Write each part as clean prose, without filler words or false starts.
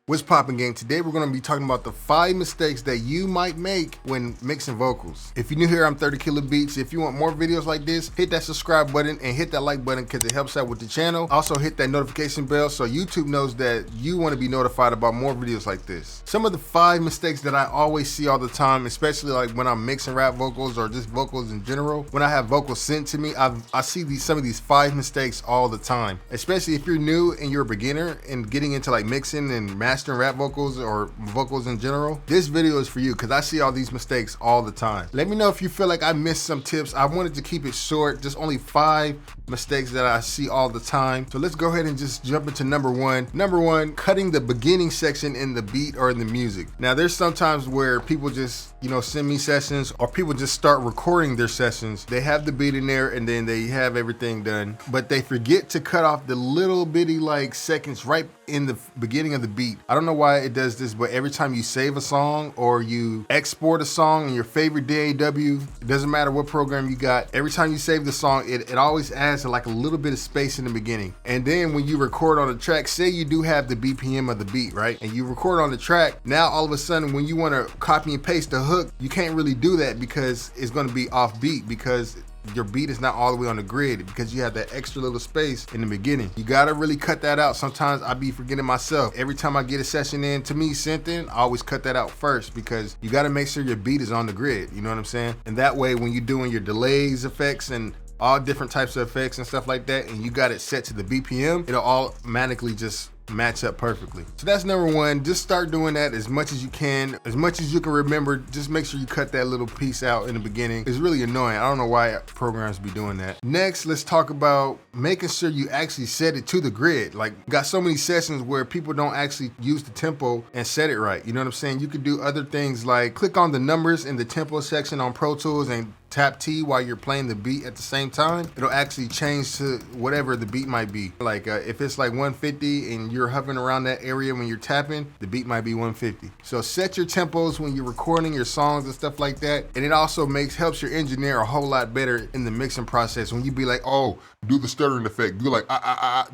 What's poppin', gang? Today we're gonna be talking about the 5 mistakes that you might make when mixing vocals. If you're new here, I'm 30 Killer Beats. If you want more videos like this, hit that subscribe button and hit that like button because it helps out with the channel. Also hit that notification bell so YouTube knows that you want to be notified about more videos like this. Some of the 5 mistakes that I always see all the time, especially like when I'm mixing rap vocals or just vocals in general. When I have vocals sent to me, I see some of these 5 mistakes all the time. Especially if you're new and you're a beginner and getting into like mixing and mastering rap vocals or vocals in general, this video is for you because I see all these mistakes all the time. Let me know if you feel like I missed some tips. I wanted to keep it short, just only 5 mistakes that I see all the time. So let's go ahead and just jump into number one. Number one, cutting the beginning section in the beat or in the music. Now there's sometimes where people just, send me sessions or people just start recording their sessions. They have the beat in there and then they have everything done, but they forget to cut off the little bitty like seconds right in the beginning of the beat. I don't know why it does this, but every time you save a song or you export a song in your favorite DAW, it doesn't matter what program you got, every time you save the song, it always adds like a little bit of space in the beginning. And then when you record on the track, say you do have the BPM of the beat, right? And you record on the track, now all of a sudden when you want to copy and paste the hook, you can't really do that because it's going to be off beat because your beat is not all the way on the grid because you have that extra little space in the beginning. You gotta really cut that out. Sometimes I be forgetting myself. Every time I get a session in to me sent in, I always cut that out first because you gotta make sure your beat is on the grid. You know what I'm saying? And that way when you're doing your delays effects and all different types of effects and stuff like that, and you got it set to the BPM, it'll automatically just match up perfectly. So that's number one. Just start doing that as much as you can, as much as you can remember. Just make sure you cut that little piece out in the beginning. It's really annoying. I don't know why programs be doing that. Next, let's talk about making sure you actually set it to the grid. Like, got so many sessions where people don't actually use the tempo and set it right. You know what I'm saying? You could do other things like click on the numbers in the tempo section on Pro Tools and tap T while you're playing the beat at the same time. It'll actually change to whatever the beat might be. Like if it's like 150 and you're hovering around that area when you're tapping, the beat might be 150. So set your tempos when you're recording your songs and stuff like that. And it also helps your engineer a whole lot better in the mixing process. When you be like, oh, do the stuttering effect, do like,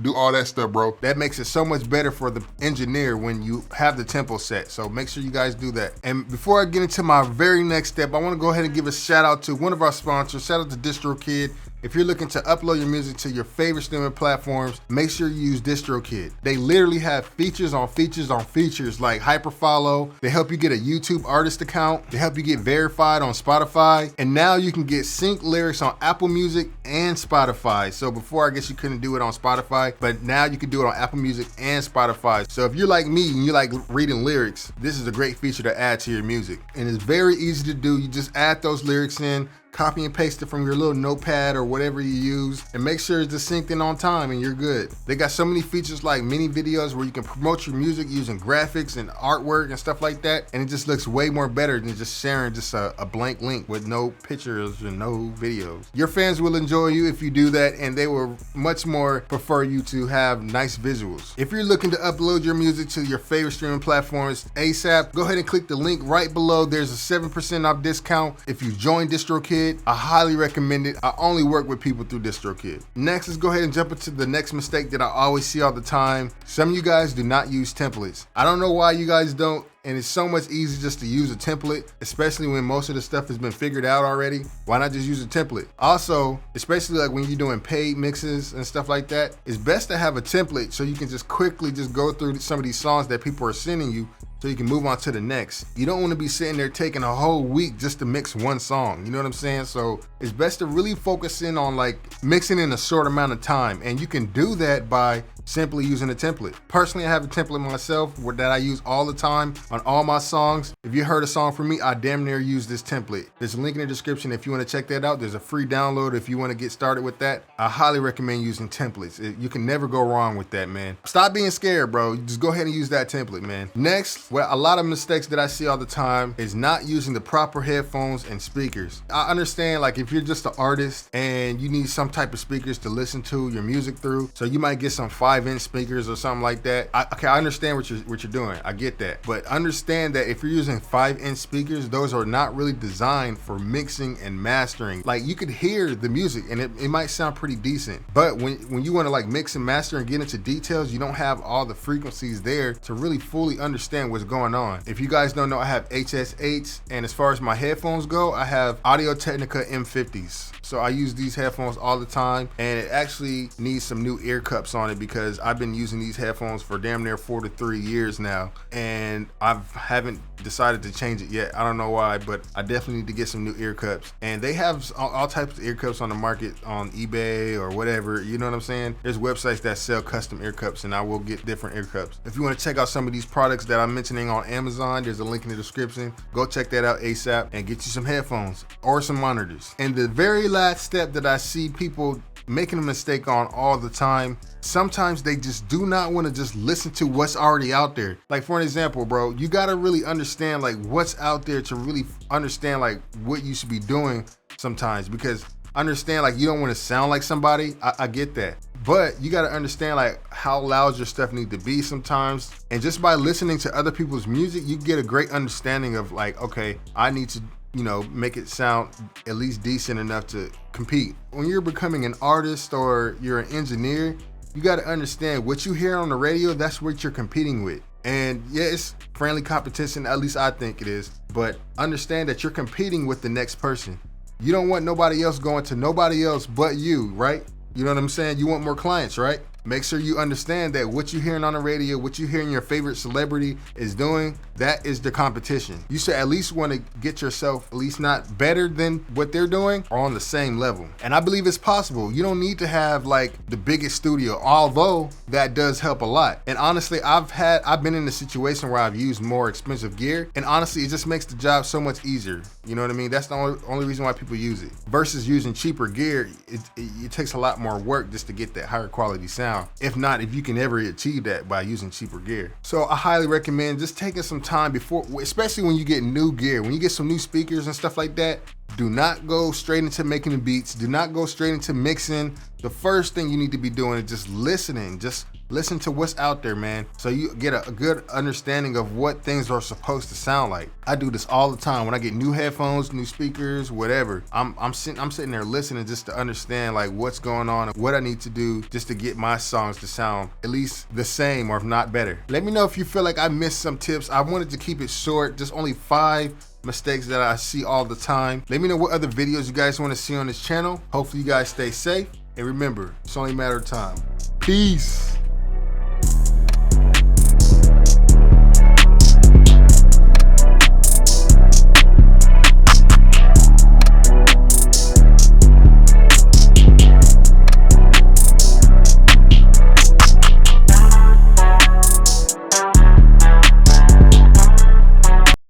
do all that stuff, bro. That makes it so much better for the engineer when you have the tempo set. So make sure you guys do that. And before I get into my very next step, I want to go ahead and give a shout out to one of our sponsors. Shout out to DistroKid. If you're looking to upload your music to your favorite streaming platforms, make sure you use DistroKid. They literally have features on features on features like hyperfollow. They help you get a YouTube artist account. They help you get verified on Spotify. And now you can get sync lyrics on Apple Music and Spotify. So before, I guess you couldn't do it on Spotify, but now you can do it on Apple Music and Spotify. So if you're like me and you like reading lyrics, this is a great feature to add to your music. And it's very easy to do. You just add those lyrics in, copy and paste it from your little notepad or whatever you use, and make sure it's just synced in on time and you're good. They got so many features like mini videos where you can promote your music using graphics and artwork and stuff like that, and it just looks way more better than just sharing just a blank link with no pictures and no videos. Your fans will enjoy you if you do that, and they will much more prefer you to have nice visuals. If you're looking to upload your music to your favorite streaming platforms ASAP, go ahead and click the link right below. There's a 7% off discount if you join DistroKid. I highly recommend it. I only work with people through DistroKid. Next, let's go ahead and jump into the next mistake that I always see all the time. Some of you guys do not use templates. I don't know why you guys don't, and it's so much easier just to use a template, especially when most of the stuff has been figured out already. Why not just use a template? Also, especially like when you're doing paid mixes and stuff like that, it's best to have a template so you can just quickly just go through some of these songs that people are sending you so you can move on to the next. You don't want to be sitting there taking a whole week just to mix one song. You know what I'm saying? So it's best to really focus in on like mixing in a short amount of time. And you can do that by simply using a template. Personally, I have a template myself that I use all the time on all my songs. If you heard a song from me, I damn near use this template. There's a link in the description if you want to check that out. There's a free download if you want to get started with that. I highly recommend using templates. You can never go wrong with that, man. Stop being scared, bro. Just go ahead and use that template, man. Next, a lot of mistakes that I see all the time is not using the proper headphones and speakers. I understand, like if you're just an artist and you need some type of speakers to listen to your music through, so you might get some 5-inch speakers or something like that. Okay, I understand what you're doing. I get that. But understand that if you're using 5-inch speakers, those are not really designed for mixing and mastering. Like, you could hear the music and it might sound pretty decent, but when you want to like mix and master and get into details, you don't have all the frequencies there to really fully understand what's going on. If you guys don't know, I have HS8s, and as far as my headphones go, I have Audio-Technica M50s. So I use these headphones all the time, and it actually needs some new ear cups on it because I've been using these headphones for damn near 4 to 3 years now, and I haven't decided to change it yet. I don't know why, but I definitely need to get some new ear cups. And they have all types of ear cups on the market on eBay or whatever, you know what I'm saying? There's websites that sell custom ear cups, and I will get different ear cups. If you want to check out some of these products that I'm mentioning on Amazon, there's a link in the description. Go check that out ASAP and get you some headphones or some monitors. And the very last step that I see people making a mistake on all the time, sometimes they just do not want to just listen to what's already out there. Like, for an example, bro, you got to really understand like what's out there to really understand like what you should be doing sometimes, because understand, like, you don't want to sound like somebody. I get that, but you got to understand like how loud your stuff need to be sometimes. And just by listening to other people's music, you get a great understanding of like, okay, I need to, you know, make it sound at least decent enough to compete. When you're becoming an artist or you're an engineer, you got to understand what you hear on the radio, that's what you're competing with. And yeah, it's friendly competition, at least I think it is, but understand that you're competing with the next person. You don't want nobody else going to nobody else but you, right? You know what I'm saying? You want more clients, right? Make sure you understand that what you're hearing on the radio, what you're hearing your favorite celebrity is doing, that is the competition. You should at least want to get yourself at least not better than what they're doing or on the same level. And I believe it's possible. You don't need to have like the biggest studio, although that does help a lot. And honestly, I've been in a situation where I've used more expensive gear, and honestly, it just makes the job so much easier. You know what I mean? That's the only reason why people use it. Versus using cheaper gear, it takes a lot more work just to get that higher quality sound. If not, if you can ever achieve that by using cheaper gear. So I highly recommend just taking some time before, especially when you get new gear, when you get some new speakers and stuff like that, do not go straight into making the beats. Do not go straight into mixing. The first thing you need to be doing is just listening. Just listen to what's out there, man, so you get a good understanding of what things are supposed to sound like. I do this all the time when I get new headphones, new speakers, whatever. I'm sitting there listening just to understand like what's going on and what I need to do just to get my songs to sound at least the same or if not better. Let me know if you feel like I missed some tips. I wanted to keep it short, just only 5 mistakes that I see all the time. Let me know what other videos you guys want to see on this channel. Hopefully you guys stay safe, and remember, it's only a matter of time. Peace.